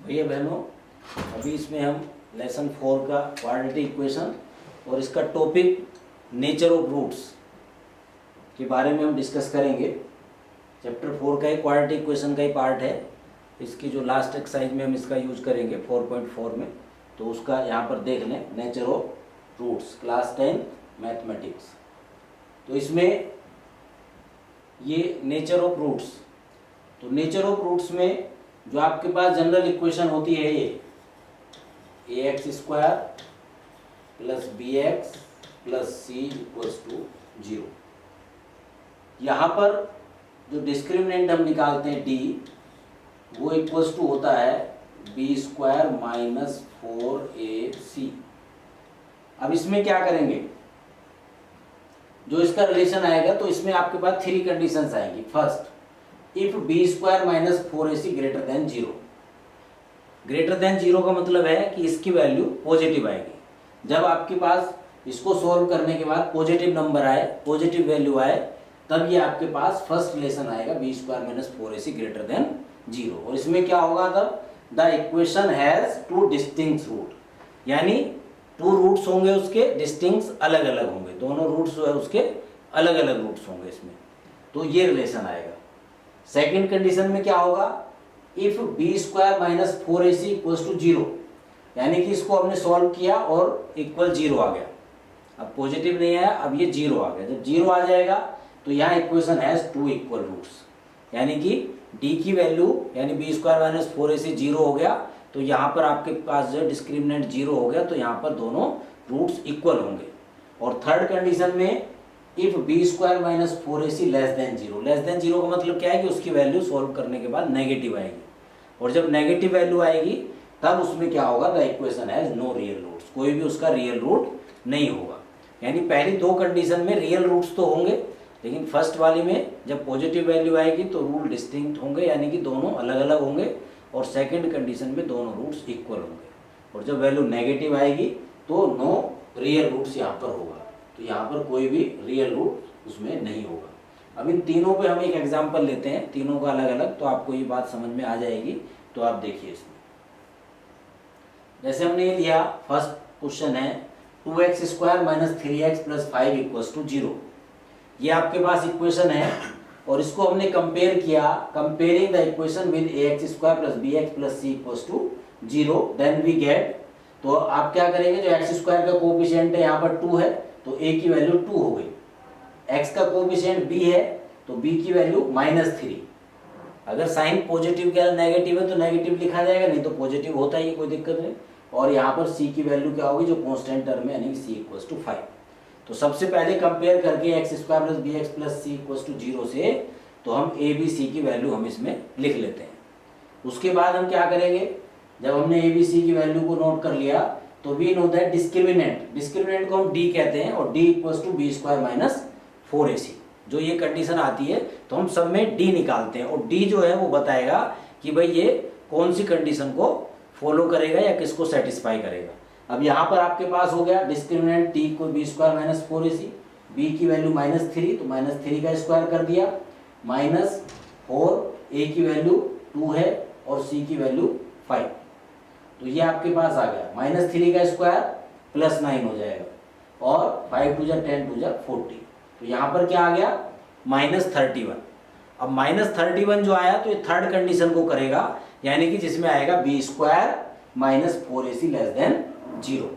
भैया बहनों, अभी इसमें हम लेसन 4 का क्वाड्रेटिक इक्वेशन और इसका टॉपिक नेचर ऑफ रूट्स के बारे में हम डिस्कस करेंगे। चैप्टर 4 का ही क्वाड्रेटिक इक्वेशन का ही पार्ट है। इसकी जो लास्ट एक्सरसाइज में हम इसका यूज करेंगे 4.4 में, तो उसका यहाँ पर देख लें, nature of roots, class 10 mathematics. तो इसमें ये नेचर ऑफ रूट्स, तो नेचर ऑफ रूट्स में जो आपके पास जनरल इक्वेशन होती है ये ax square plus B X plus C equals to 0। यहाँ पर जो डिस्क्रिमिनेंट हम निकालते हैं d, वो इक्वल्स टू होता है बी स्क्वायर माइनस 4ac। अब इसमें क्या करेंगे, जो इसका रिलेशन आएगा तो इसमें आपके पास 3 कंडीशंस आएंगी। First, if B square minus 4ac greater than 0। Greater than 0 का मतलब है कि इसकी वैल्यू पॉजिटिव आएगी। जब आपके पास इसको सॉल्व करने के बाद पॉजिटिव नंबर आए, पॉजिटिव वैल्यू आए, तब ये आपके पास फर्स्ट रिलेशन आएगा B square minus 4ac greater than 0। और इसमें क्या होगा तब, the equation has 2 distinct root, यानी 2 रूट्स होंगे उसके, डिस्टिंक्ट अलग अलग होंगे, दोनों रूट्स जो है उसके अलग अलग रूट्स होंगे इसमें, तो ये रिलेशन आएगा। सेकेंड कंडीशन में क्या होगा, if B square minus 4ac equals to 0, यानी कि इसको हमने सॉल्व किया और इक्वल 0 आ गया। अब पॉजिटिव नहीं आया, अब ये 0 आ गया। जब 0 आ जाएगा तो यहाँ इक्वेशन हैज 2 इक्वल रूट्स, यानी कि d की वैल्यू यानी बी स्क्वायर माइनस 4ac 0 हो गया, तो यहाँ पर आपके पास जो डिस्क्रिमिनेंट 0 हो गया, तो यहाँ पर दोनों रूट्स इक्वल होंगे। और थर्ड कंडीशन में if B square minus 4ac less than 0। Less than 0 का मतलब क्या है कि उसकी वैल्यू सॉल्व करने के बाद नेगेटिव आएगी, और जब नेगेटिव वैल्यू आएगी तब उसमें क्या होगा, the equation has no real roots, कोई भी उसका रियल रूट नहीं होगा। यानी पहली 2 कंडीशन में रियल रूट्स तो होंगे, लेकिन फर्स्ट वाली में जब पॉजिटिव वैल्यू आएगी तो रूट डिस्टिंक्ट होंगे, यानी कि दोनों अलग अलग होंगे, और सेकेंड कंडीशन में दोनों रूट्स इक्वल होंगे। और जब वैल्यू नेगेटिव आएगी तो नो रियल रूट्स यहाँ पर होगा, तो यहाँ पर कोई भी रियल रूट उसमें नहीं होगा। अब इन तीनों पे हम एक एग्जांपल लेते हैं, तीनों का अलग अलग, तो आपको ये बात समझ में आ जाएगी। तो आप देखिए इसमें, जैसे हमने ये लिया, फर्स्ट क्वेश्चन है 2x square minus 3x plus 5 equals to 0। ये आपके पास इक्वेशन है और इसको हमने कंपेयर किया, comparing the equation with ax square plus bx plus c equals to 0, then we get. तो आप क्या करेंगे, जो x स्क्वायर का कोएफिशिएंट है यहाँ पर 2 है, तो a की वैल्यू 2 हो गई। x का कोएफिशिएंट b है, तो b की वैल्यू -3। अगर साइन पॉजिटिव या नेगेटिव है तो नेगेटिव लिखा जाएगा, नहीं तो पॉजिटिव होता ही, कोई दिक्कत नहीं। और यहाँ पर c की वैल्यू क्या होगी, जो कांस्टेंट टर्म है, यानी c इक्वल्स टू 5। तो सबसे पहले कंपेयर करके x square plus B X plus C equals to 0 से, तो हम a b c की वैल्यू हम इसमें लिख लेते हैं। उसके बाद हम क्या करेंगे, जब हमने a b c की वैल्यू को नोट कर लिया, तो वी नो दैट डिस्क्रिमिनेंट को हम d कहते हैं, और d equals to B square minus 4ac। जो ये कंडीशन आती है तो हम सब में d निकालते हैं, और d जो है वो बताएगा कि भाई ये कौन सी कंडीशन को फॉलो करेगा या किसको सेटिस्फाई करेगा। अब यहाँ पर आपके पास हो गया डिस्क्रिमिनेंट t को B square minus 4ac, b की वैल्यू -3, तो -3 का स्क्वायर कर दिया, -4, a की वैल्यू 2 है और c की वैल्यू 5। तो ये आपके पास आ गया, -3 का स्क्वायर प्लस 9 हो जाएगा, और 5 2 जा 10 2 जा 40। तो यहाँ पर क्या आ गया, -31। अब -31 जो आया तो ये थर्ड कंडीशन को करेगा, यानी कि जिसमें आएगा B square minus 4ac less than 0।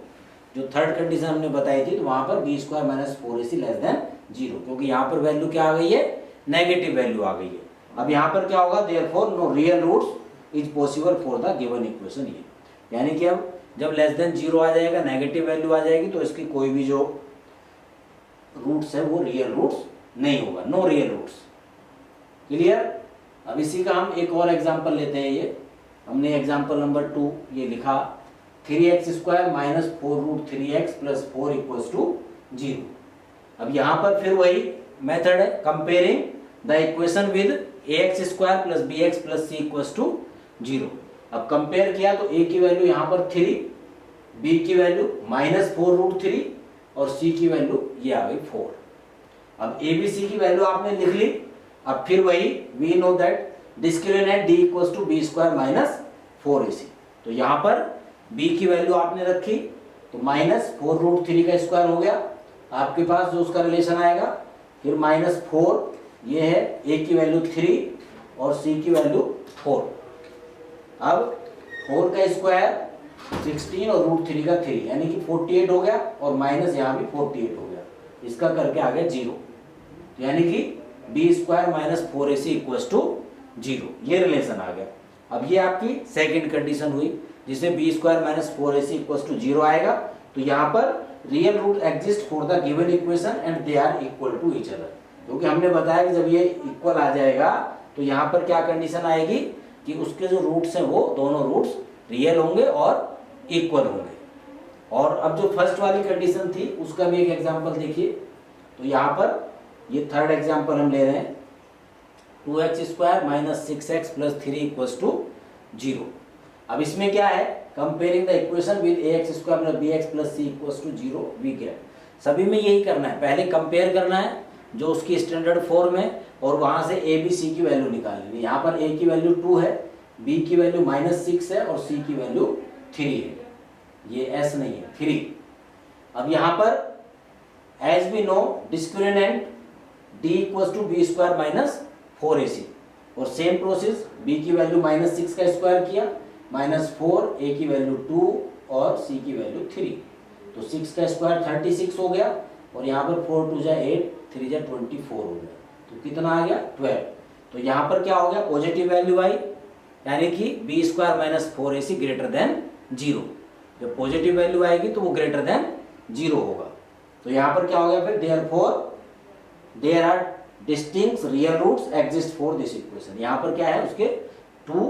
जो थर्ड कंडीशन हमने बताई थी, तो वहां पर B square minus 4ac less than 0, क्योंकि यहाँ पर वैल्यू क्या आ गई है, नेगेटिव वैल्यू आ गई है। अब यहाँ पर क्या होगा, therefore no real roots is possible for the given equation. ये यानी कि अब जब लेस देन 0 आ जाएगा, नेगेटिव वैल्यू आ जाएगी, तो इसकी कोई भी जो रूट्स है वो रियल रूट्स नहीं होगा, नो रियल रूट्स। क्लियर। अब इसी का हम एक और एग्जांपल लेते हैं। ये हमने एग्जांपल नंबर 2 ये लिखा, 3x square minus 4 root 3x plus 4 equals to 0। अब यहाँ पर फिर वही मेथड है, comparing the equation with ax square plus bx plus c equals to 0। अब कंपेयर किया तो a की वैल्यू यहाँ पर 3, b की वैल्यू -4 रूट 3 और c की वैल्यू ये आ गई 4। अब a b c की वैल्यू आपने लिख ली। अब फिर वही we know that discriminant d equals to B square minus 4ac। तो यहाँ पर b की वैल्यू आपने रखी तो -4√3 का स्क्वायर हो गया आपके पास जो उसका रिलेशन आएगा। फिर -4 ये है, a की वैल्यू 3 और c की वैल्यू 4। अब 4 का स्क्वायर 16 और √3 का 3 यानी कि 48 हो गया और माइनस यहाँ भी 48 हो गया, इसका करके आ गया 0। तो यानी कि b² - 4ac = 0, ये रिलेशन आ गया। अब ये आपकी सेकंड कंडीशन हुई जिसे b² - 4ac = 0 आएगा। तो यहाँ पर real root exist for the given equation and they are equal to each other, क्योंकि हमने बताया कि जब ये इक्वल आ जाएगा तो यहाँ पर क्या कंडीशन आएगी कि उसके जो रूट्स हैं वो दोनों रूट्स रियल होंगे और इक्वल होंगे। और अब जो फर्स्ट वाली कंडीशन थी उसका भी एक एग्जांपल देखिए। तो यहाँ पर ये थर्ड एग्जांपल हम ले रहे हैं, 2x² - 6x + 3 = 0। अब इसमें क्या है, comparing the equation with ax² - bx + c = 0 we get. सभी में यही करना है, पहले कंपेयर करना है जो उसकी स्टैंडर्ड फॉर्म है और वहां से a b c की वैल्यू निकालनी है। यहाँ पर a की वैल्यू 2 है, b की वैल्यू -6 है और c की वैल्यू 3 है, ये s नहीं है 3। अब यहाँ पर as we know discriminant d = b² - 4ac और सेम प्रोसेस b की वैल्यू -6 का स्क्वायर किया, -4, a की वैल्यू 2 और c की वैल्यू 3। तो 6 का स्क्वायर 36 हो गया और यहाँ पर 4 × 2 = 8, 3 × 24 हो गया। तो कितना आ गया 12। तो यहाँ पर क्या हो गया, पॉजिटिव वैल्यू आई, यानी कि b² - 4ac > 0। जब पॉजिटिव वैल्यू आएगी तो वो ग्रेटर देन 0 होगा। तो यहाँ पर क्या हो गया फिर, therefore there are distinct real roots exist for this equation. यहाँ पर क्या है, उसके 2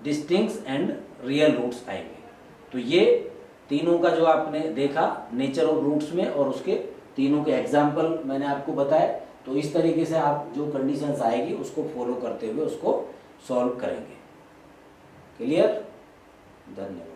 डिस्टिंक्ट एंड रियल रूट्स आएंगे। तो ये तीनों का जो आपने देखा नेचर ऑफ रूट्स में और उसके तीनों के एग्जाम्पल मैंने आपको बताए। तो इस तरीके से आप जो कंडीशंस आएगी उसको फॉलो करते हुए उसको सॉल्व करेंगे। क्लियर? धन्यवाद।